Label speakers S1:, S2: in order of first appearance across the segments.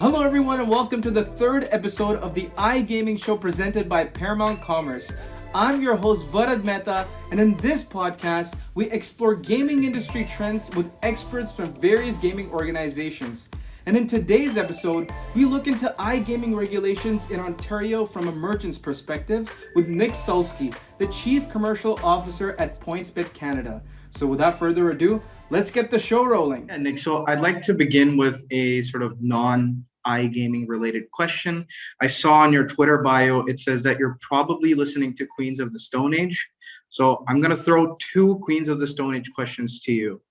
S1: Hello everyone and welcome to the third episode of the iGaming show presented by Paramount Commerce. I'm your host Varad Mehta, and in this podcast, we explore gaming industry trends with experts from various gaming organizations. And in today's episode, we look into iGaming regulations in Ontario from a merchant's perspective with Nic Sulsky, the Chief Commercial Officer at PointsBet Canada. So without further ado, let's get the show rolling.
S2: Yeah, Nick, so I'd like to begin with a sort of non-iGaming related question. I saw on your Twitter bio, it says that you're probably listening to Queens of the Stone Age. So I'm going to throw two Queens of the Stone Age questions to you.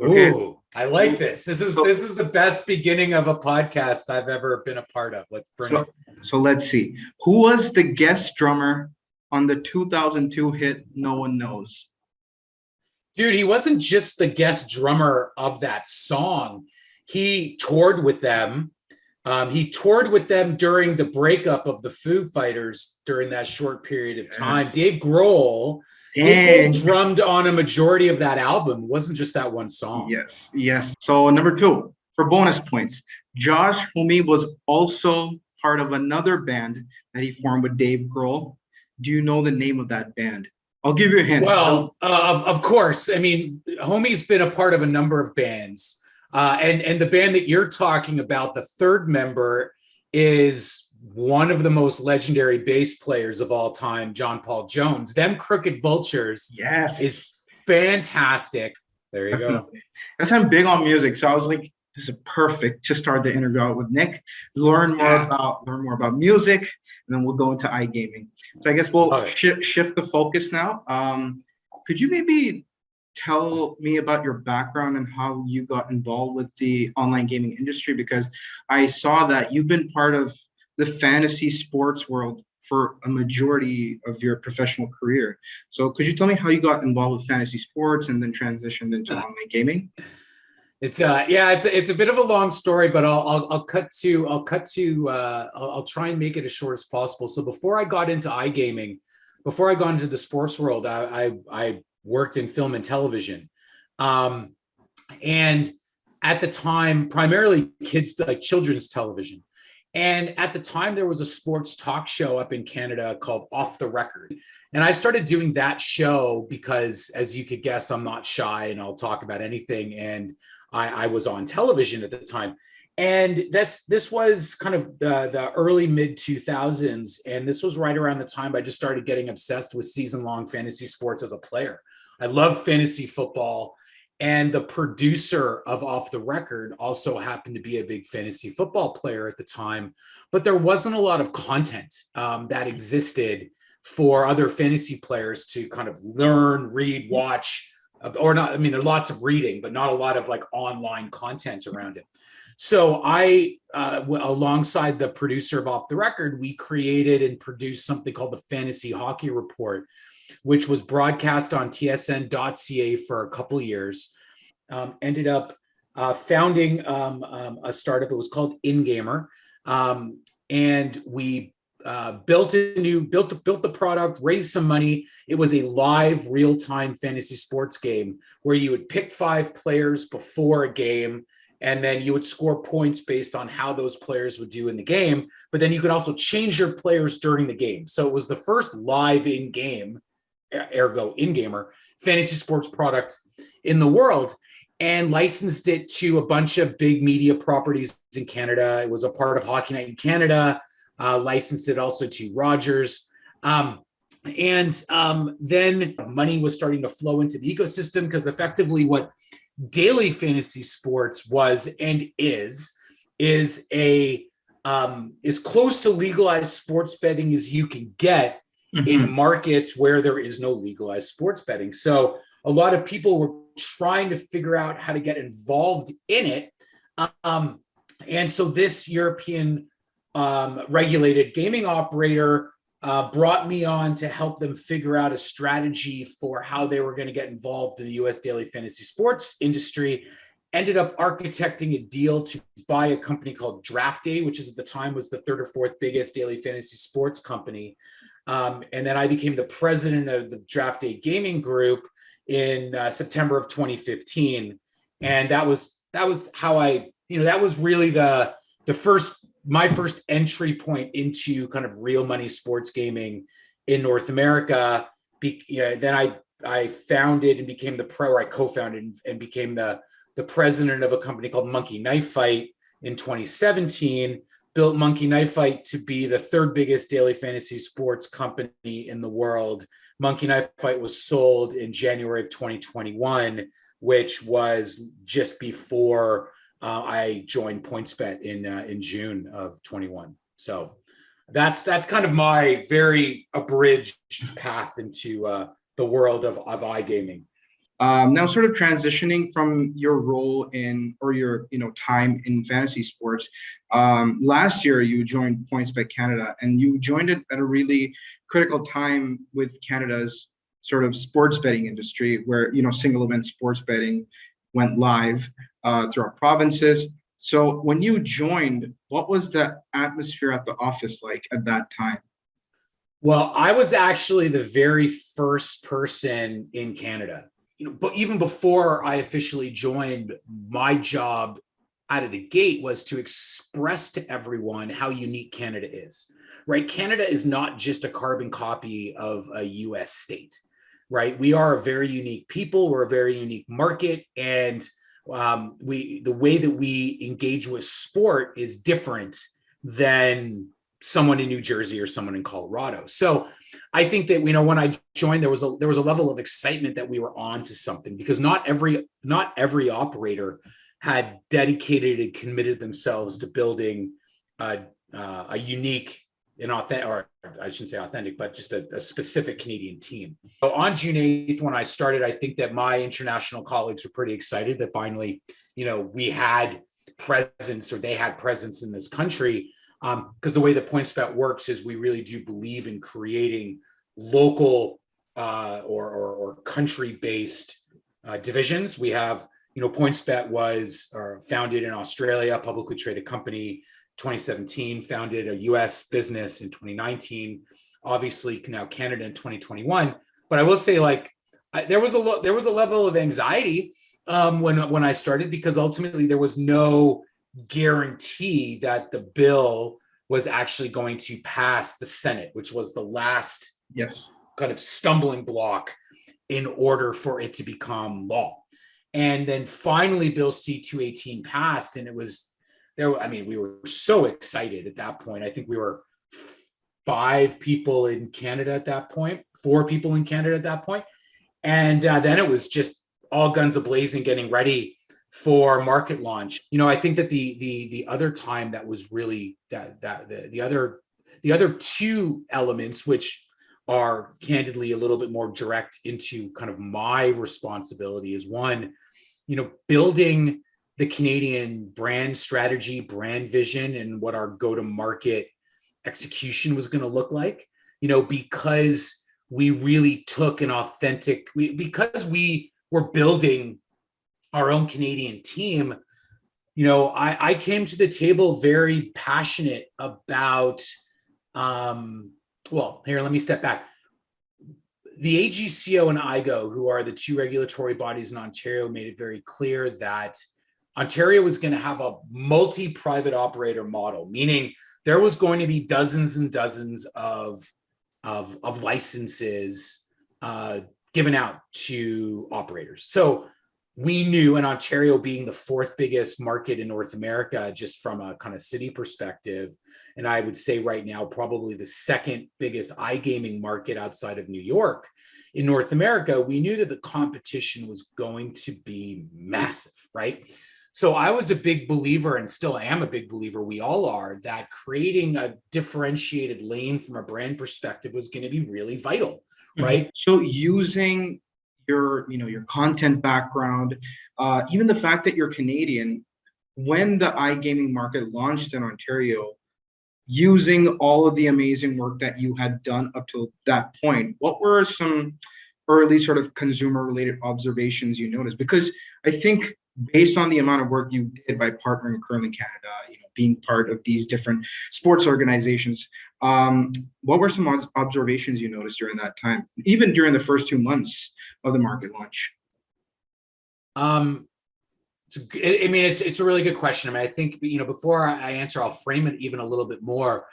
S3: Okay. Ooh, I like this. This is the best beginning of a podcast I've ever been a part of. Let's bring it.
S2: So let's see. Who was the guest drummer on the 2002 hit No One Knows?
S3: Dude, he wasn't just the guest drummer of that song. He toured with them. He toured with them during the breakup of the Foo Fighters during that short period of time.
S2: Yes.
S3: Dave Grohl drummed on a majority of that album. It wasn't just that one song.
S2: Yes. So number two, for bonus points, Josh Homme was also part of another band that he formed with Dave Grohl. Do you know the name of that band? I'll give you a hint.
S3: Well, of course. I mean, Homie's been a part of a number of bands. And the band that you're talking about, the third member, is one of the most legendary bass players of all time, John Paul Jones. Them Crooked Vultures is fantastic. There you go.
S2: Because I'm big on music, so I was like, this is perfect to start the interview out with Nick. Learn more about music, and then we'll go into iGaming. So I guess we'll shift the focus now. Could you maybe tell me about your background and how you got involved with the online gaming industry? Because I saw that you've been part of the fantasy sports world for a majority of your professional career. So could you tell me how you got involved with fantasy sports and then transitioned into online gaming?
S3: It's a bit of a long story, but I'll try and make it as short as possible. So before I got into iGaming, before I got into the sports world, I worked in film and television, and at the time, primarily children's television. And at the time, there was a sports talk show up in Canada called Off the Record. And I started doing that show because, as you could guess, I'm not shy and I'll talk about anything. And I was on television at the time. And this was kind of the early mid 2000s. And this was right around the time I just started getting obsessed with season-long fantasy sports as a player. I love fantasy football. And the producer of Off the Record also happened to be a big fantasy football player at the time. But there wasn't a lot of content that existed for other fantasy players to kind of learn, read, watch, or not. I mean, there's lots of reading, but not a lot of like online content around it. So I, alongside the producer of Off the Record, we created and produced something called the Fantasy Hockey Report, which was broadcast on tsn.ca for a couple of years. Ended up founding a startup. It was called InGamer, and we built the product, raised some money. It was a live, real-time fantasy sports game where you would pick 5 players before a game, and then you would score points based on how those players would do in the game. But then you could also change your players during the game. So it was the first live in-game, ergo InGamer, fantasy sports product in the world, and licensed it to a bunch of big media properties in Canada. It was a part of Hockey Night in Canada. Licensed it also to Rogers. Then money was starting to flow into the ecosystem, because effectively what daily fantasy sports was and is close to legalized sports betting as you can get in markets where there is no legalized sports betting. So a lot of people were trying to figure out how to get involved in it. And so this European regulated gaming operator brought me on to help them figure out a strategy for how they were going to get involved in the US daily fantasy sports industry. Ended up architecting a deal to buy a company called Draft Day, which is at the time was the 3rd or 4th biggest daily fantasy sports company. And then I became the president of the Draft Day Gaming Group in September of 2015. And that was how I, that was really the my first entry point into kind of real money sports gaming in North America. Then I founded and became I co-founded and became the president of a company called Monkey Knife Fight in 2017. Built Monkey Knife Fight to be the third biggest daily fantasy sports company in the world. Monkey Knife Fight was sold in January of 2021, which was just before I joined PointsBet in June of 21. So that's kind of my very abridged path into the world of iGaming.
S2: Now, sort of transitioning from your role or your time in fantasy sports. Last year, you joined PointsBet Canada, and you joined it at a really critical time with Canada's sort of sports betting industry, where single event sports betting went live throughout provinces. So when you joined, what was the atmosphere at the office like at that time?
S3: Well, I was actually the very first person in Canada. But even before I officially joined, my job out of the gate was to express to everyone how unique Canada is, right? Canada is not just a carbon copy of a US state, right? We are a very unique people. We're a very unique market. And the way that we engage with sport is different than someone in New Jersey or someone in Colorado. So I think that when I joined, there was a level of excitement that we were on to something, because not every operator had dedicated and committed themselves to building a unique and authentic, or I shouldn't say authentic, but just a specific Canadian team. So on June 8th, when I started, I think that my international colleagues were pretty excited that finally, we had presence, or they had presence in this country. Because the way that PointsBet works is we really do believe in creating local or country-based divisions. We have, PointsBet was founded in Australia, publicly traded company, 2017, founded a US business in 2019, obviously now Canada in 2021. But I will say, there was a level of anxiety when I started, because ultimately there was no guarantee that the bill was actually going to pass the Senate, which was the last kind of stumbling block in order for it to become law. And then finally Bill C-218 passed, and it was there. I mean, we were so excited at that point. I think we were 4 people in Canada at that point. And then it was just all guns a-blazing, getting ready for market launch. I think that the other time that was really the other 2 elements, which are candidly a little bit more direct into kind of my responsibility, is one, building the Canadian brand strategy, brand vision, and what our go-to-market execution was going to look like. Because we really took an authentic, because we were building our own Canadian team, I came to the table very passionate about, here, let me step back. The AGCO and IGO, who are the 2 regulatory bodies in Ontario, made it very clear that Ontario was going to have a multi-private operator model, meaning there was going to be dozens and dozens of licenses given out to operators. So we knew, in Ontario being the 4th biggest market in North America, just from a kind of city perspective, and I would say right now probably the 2nd biggest iGaming market outside of New York in North America, we knew that the competition was going to be massive, right? So I was a big believer, and still am a big believer, we all are, that creating a differentiated lane from a brand perspective was going to be really vital, right?
S2: So using your content background, even the fact that you're Canadian, when the iGaming market launched in Ontario, using all of the amazing work that you had done up to that point, what were some early sort of consumer related observations you noticed? Because I think based on the amount of work you did by partnering with Curling Canada, being part of these different sports organizations, what were some observations you noticed during that time, even during the first 2 months of the market launch?
S3: It's a really good question. I mean, I think, before I answer, I'll frame it even a little bit more.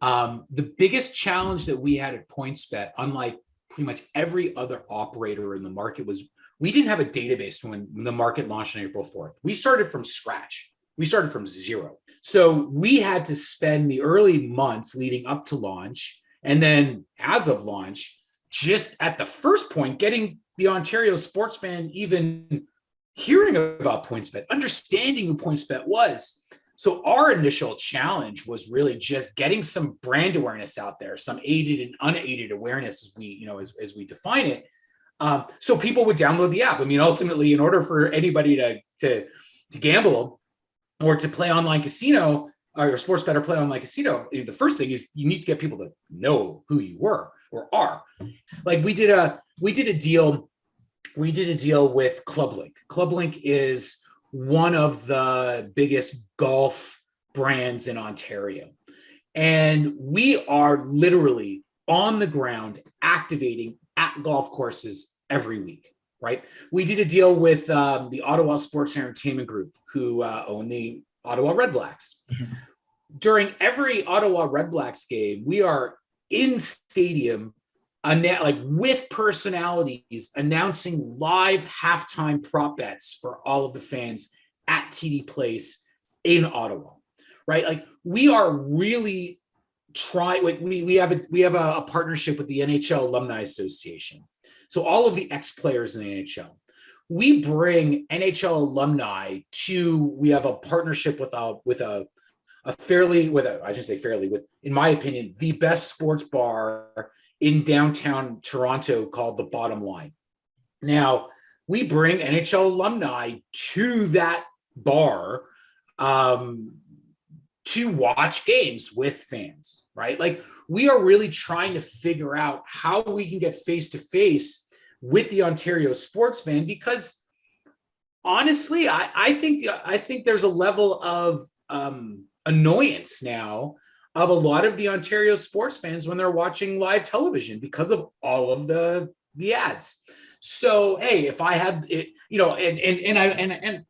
S3: The biggest challenge that we had at PointsBet, unlike pretty much every other operator in the market, was we didn't have a database when the market launched on April 4th. We started from scratch. We started from zero. So we had to spend the early months leading up to launch, and then as of launch, just at the first point, getting the Ontario sports fan even hearing about PointsBet, understanding who PointsBet was. So our initial challenge was really just getting some brand awareness out there, some aided and unaided awareness, as we define it, so people would download the app. I mean, ultimately, in order for anybody to gamble or to play online casino, or sports bet or play online casino, the first thing is you need to get people to know who you were or are. Like we did a deal with ClubLink. ClubLink is one of the biggest golf brands in Ontario. And we are literally on the ground activating at golf courses every week, right? We did a deal with the Ottawa Sports and Entertainment Group, who own the Ottawa Red Blacks. During every Ottawa Red Blacks game, we are in stadium, with personalities announcing live halftime prop bets for all of the fans at TD Place in Ottawa, right? Like we are really trying. We have a partnership with the NHL Alumni Association. So all of the ex-players in the NHL, we bring NHL alumni to. We have a partnership with in my opinion, the best sports bar in downtown Toronto called The Bottom Line. Now, we bring NHL alumni to that bar to watch games with fans, right? Like we are really trying to figure out how we can get face-to-face with the Ontario sports fan, because honestly, I think there's a level of annoyance now of a lot of the Ontario sports fans when they're watching live television because of all of the ads. So, hey, if I had it,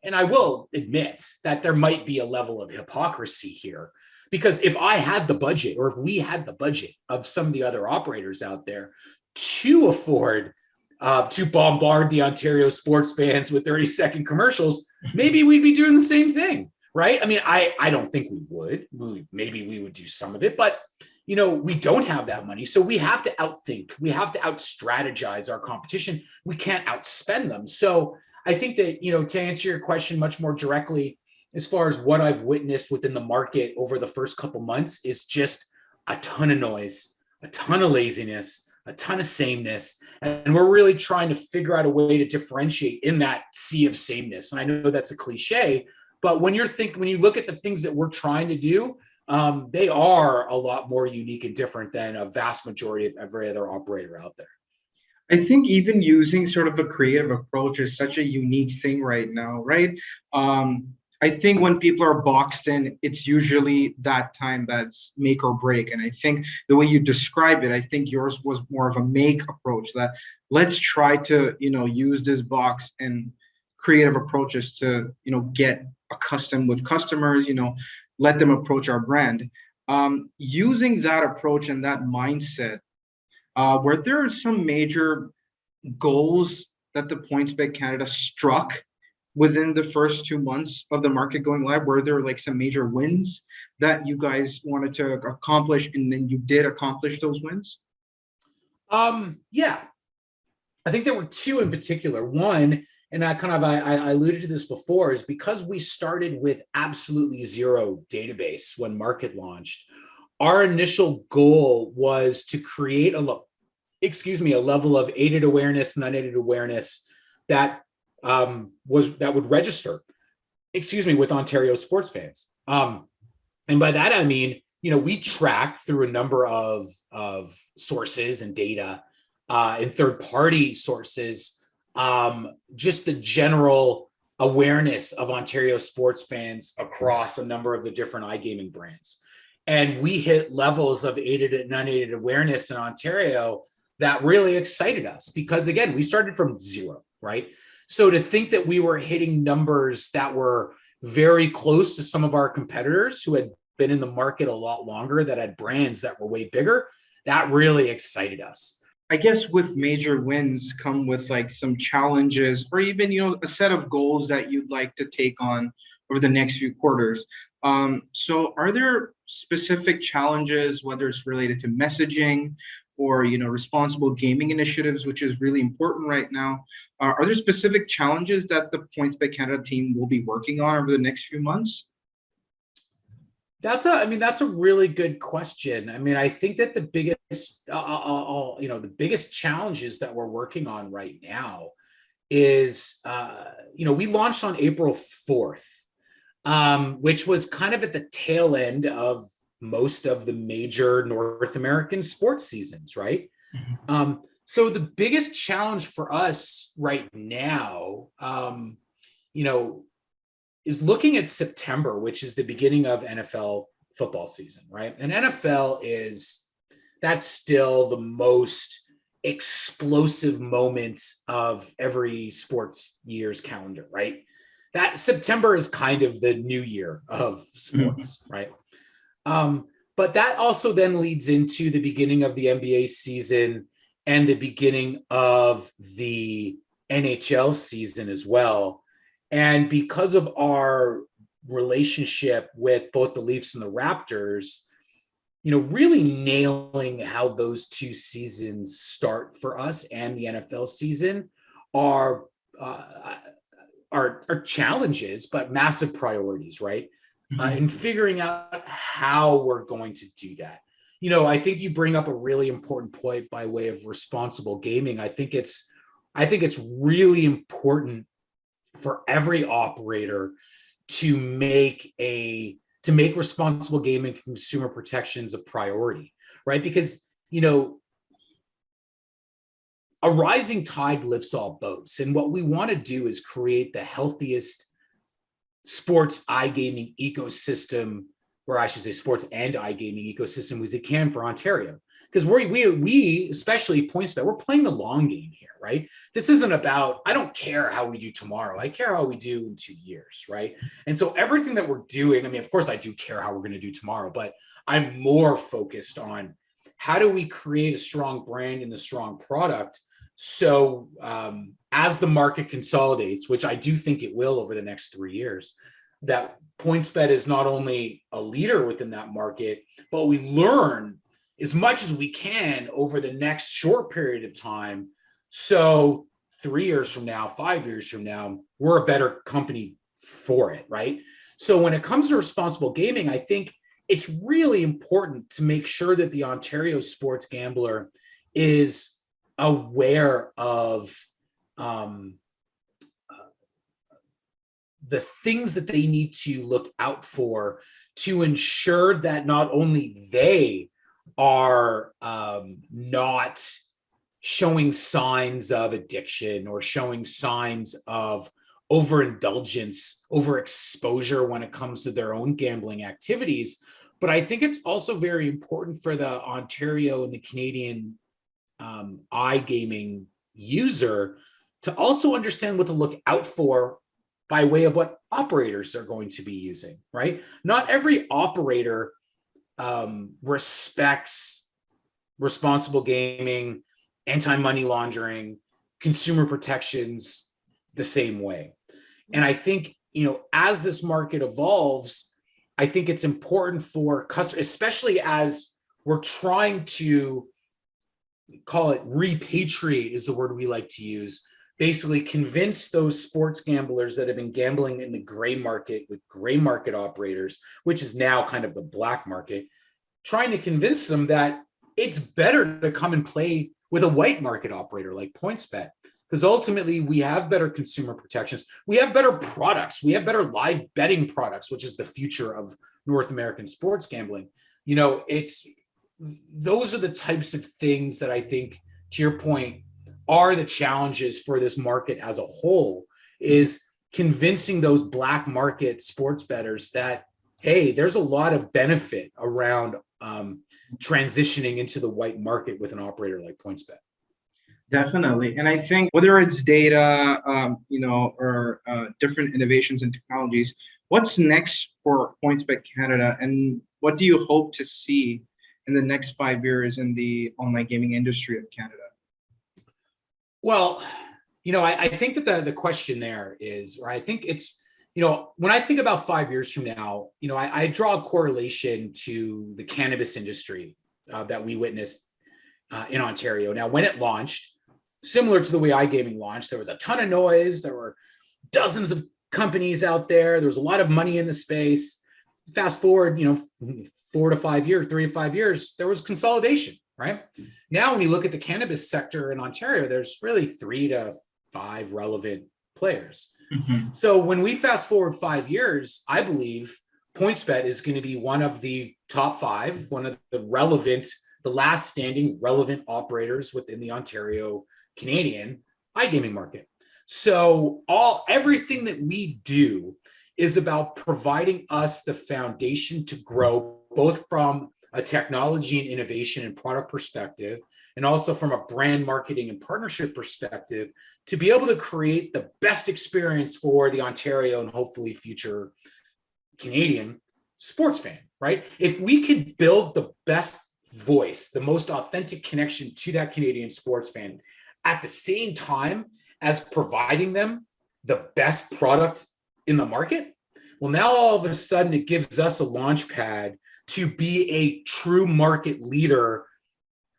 S3: and I will admit that there might be a level of hypocrisy here, because if I had the budget, or if we had the budget of some of the other operators out there to afford to bombard the Ontario sports fans with 30-second commercials, maybe we'd be doing the same thing. Right? I mean, I don't think we would. Maybe we would do some of it, but we don't have that money. So we have to outthink. We have to out-strategize our competition. We can't outspend them. So I think that, to answer your question much more directly, as far as what I've witnessed within the market over the first couple months, is just a ton of noise, a ton of laziness, a ton of sameness. And we're really trying to figure out a way to differentiate in that sea of sameness. And I know that's a cliche, but when you look at the things that we're trying to do, they are a lot more unique and different than a vast majority of every other operator out there.
S2: I think even using sort of a creative approach is such a unique thing right now, right? I think when people are boxed in, it's usually that time that's make or break. And I think the way you describe it, I think yours was more of a make approach, that let's try to, use this box and creative approaches to, get accustomed with customers, let them approach our brand. Using that approach and that mindset, were there some major goals that the PointsBet Canada struck within the first 2 months of the market going live? Were there like some major wins that you guys wanted to accomplish, and then you did accomplish those wins?
S3: Yeah, I think there were two in particular. One, and I alluded to this before, is because we started with absolutely zero database when market launched, our initial goal was to create a level of aided awareness and unaided awareness that would register, with Ontario sports fans. And by that I mean, we track through a number of sources and data and third-party sources, just the general awareness of Ontario sports fans across a number of the different iGaming brands. And we hit levels of aided and unaided awareness in Ontario that really excited us, because again, we started from zero, right? So to think that we were hitting numbers that were very close to some of our competitors who had been in the market a lot longer, that had brands that were way bigger, that really excited us.
S2: I guess with major wins come with like some challenges or even, a set of goals that you'd like to take on over the next few quarters. So are there specific challenges, whether it's related to messaging or, responsible gaming initiatives, which is really important right now? Are there specific challenges that the PointsBet Canada team will be working on over the next few months?
S3: That's a really good question. I mean, I think that the biggest, the biggest challenges that we're working on right now is, we launched on April 4th, which was kind of at the tail end of most of the major North American sports seasons, right? So the biggest challenge for us right now, is looking at September, which is the beginning of NFL football season, right? And that's still the most explosive moment of every sports year's calendar, right? That September is kind of the new year of sports, right? But that also then leads into the beginning of the NBA season and the beginning of the NHL season as well. And because of our relationship with both the Leafs and the Raptors, really nailing how those two seasons start for us and the NFL season are challenges, but massive priorities, right? In figuring out how we're going to do that. I think you bring up a really important point by way of responsible gaming. I think it's really important for every operator to make responsible gaming consumer protections a priority, right? Because, a rising tide lifts all boats. And what we want to do is create the healthiest sports iGaming ecosystem, or I should say sports and iGaming ecosystem as it can for Ontario. Because we, especially PointsBet, we're playing the long game here, right? This isn't about, I don't care how we do tomorrow. I care how we do in 2 years, right? And so everything that we're doing, I mean, of course I do care how we're going to do tomorrow, but I'm more focused on how do we create a strong brand and a strong product. So as the market consolidates, which I do think it will over the next 3 years, that PointsBet is not only a leader within that market, but we learn as much as we can over the next short period of time. So 3 years from now, 5 years from now, we're a better company for it, right? So when it comes to responsible gaming, I think it's really important to make sure that the Ontario sports gambler is aware of the things that they need to look out for to ensure that not only they are not showing signs of addiction or showing signs of overindulgence, overexposure when it comes to their own gambling activities. But I think it's also very important for the Ontario and the Canadian iGaming user to also understand what to look out for by way of what operators are going to be using, right? Not every operator respects responsible gaming, anti-money laundering, consumer protections the same way. And I think, as this market evolves, I think it's important for customers, especially as we're trying to call it repatriate is the word we like to use, basically convince those sports gamblers that have been gambling in the gray market with gray market operators, which is now kind of the black market, trying to convince them that it's better to come and play with a white market operator like PointsBet, because ultimately we have better consumer protections. We have better products. We have better live betting products, which is the future of North American sports gambling. Those are the types of things that I think, to your point, are the challenges for this market as a whole, is convincing those black market sports bettors that, hey, there's a lot of benefit around transitioning into the white market with an operator like PointsBet.
S2: Definitely. And I think whether it's data, or different innovations and technologies, what's next for PointsBet Canada, and what do you hope to see in the next 5 years in the online gaming industry of Canada?
S3: Well, I think that the question there is, or I think it's, when I think about 5 years from now, I draw a correlation to the cannabis industry that we witnessed in Ontario. Now, when it launched, similar to the way iGaming launched, there was a ton of noise. There were dozens of companies out there. There was a lot of money in the space. Fast forward, 4 to 5 years, 3 to 5 years, there was consolidation, right? Now, when you look at the cannabis sector in Ontario, there's really 3 to 5 relevant players.
S2: Mm-hmm.
S3: So when we fast forward 5 years, I believe PointsBet is going to be one of the top 5, one of the last standing relevant operators within the Ontario Canadian iGaming market. So everything that we do is about providing us the foundation to grow, both from a technology and innovation and product perspective, and also from a brand marketing and partnership perspective, to be able to create the best experience for the Ontario and hopefully future Canadian sports fan, right? If we could build the best voice, the most authentic connection to that Canadian sports fan, at the same time as providing them the best product in the market, well, now all of a sudden it gives us a launch pad to be a true market leader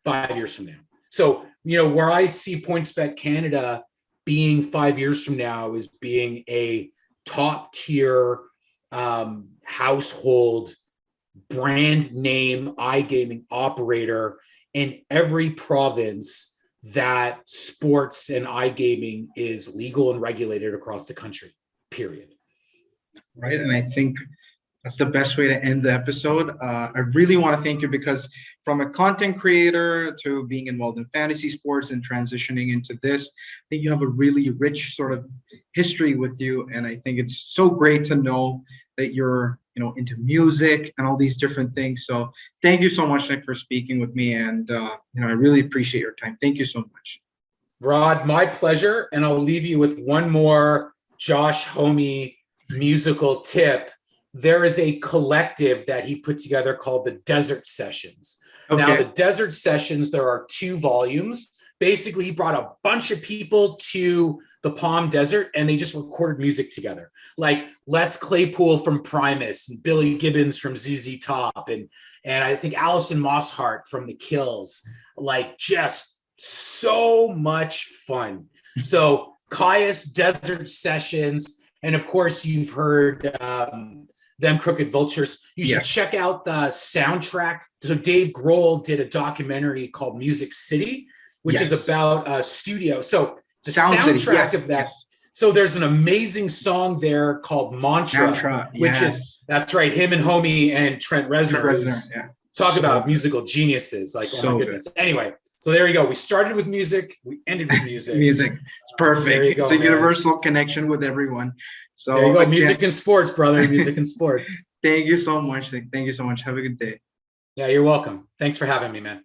S3: 5 years from now. So, where I see PointsBet Canada being 5 years from now is being a top tier household brand name iGaming operator in every province that sports and iGaming is legal and regulated across the country, period.
S2: Right. And I think that's the best way to end the episode. I really want to thank you, because from a content creator to being involved in fantasy sports and transitioning into this, I think you have a really rich sort of history with you. And I think it's so great to know that you're, into music and all these different things. So thank you so much, Nic, for speaking with me. And, I really appreciate your time. Thank you so much.
S3: Rod, my pleasure. And I'll leave you with one more Josh Homme musical tip. There is a collective that he put together called the Desert Sessions. Okay. Now, the Desert Sessions, there are 2 volumes. Basically, he brought a bunch of people to the Palm Desert and they just recorded music together. Like Les Claypool from Primus and Billy Gibbons from ZZ Top and I think Alison Mosshart from The Kills. Like, just so much fun. So Caius Desert Sessions, and of course you've heard Them Crooked Vultures. You should check out the soundtrack. So Dave Grohl did a documentary called Music City, which is about a studio. So the soundtrack of that. So there's an amazing song there called Mantra, which is, that's right, him and Homme and Trent Reznor. Talk about musical geniuses. Like, oh my goodness. Good. Anyway, so there you go. We started with music. We ended with music.
S2: Music. It's perfect. It's a universal connection with everyone. So
S3: there you go. Music and sports, brother. Music and sports.
S2: Thank you so much, Nic. Thank you so much. Have a good day.
S3: Yeah, you're welcome. Thanks for having me, man.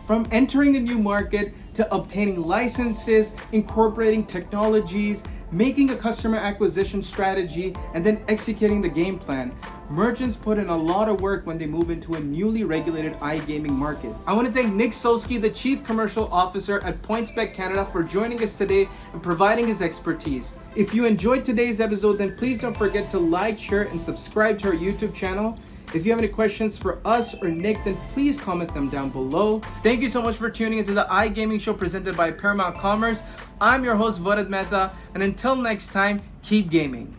S1: From entering a new market to obtaining licenses, incorporating technologies, making a customer acquisition strategy, and then executing the game plan, merchants put in a lot of work when they move into a newly regulated iGaming market. I want to thank Nic Sulsky, the Chief Commercial Officer at PointsBet Canada, for joining us today and providing his expertise. If you enjoyed today's episode, then please don't forget to like, share, and subscribe to our YouTube channel. If you have any questions for us or Nic, then please comment them down below. Thank you so much for tuning into the iGaming show presented by Paramount Commerce. I'm your host, Varad Mehta, and until next time, keep gaming.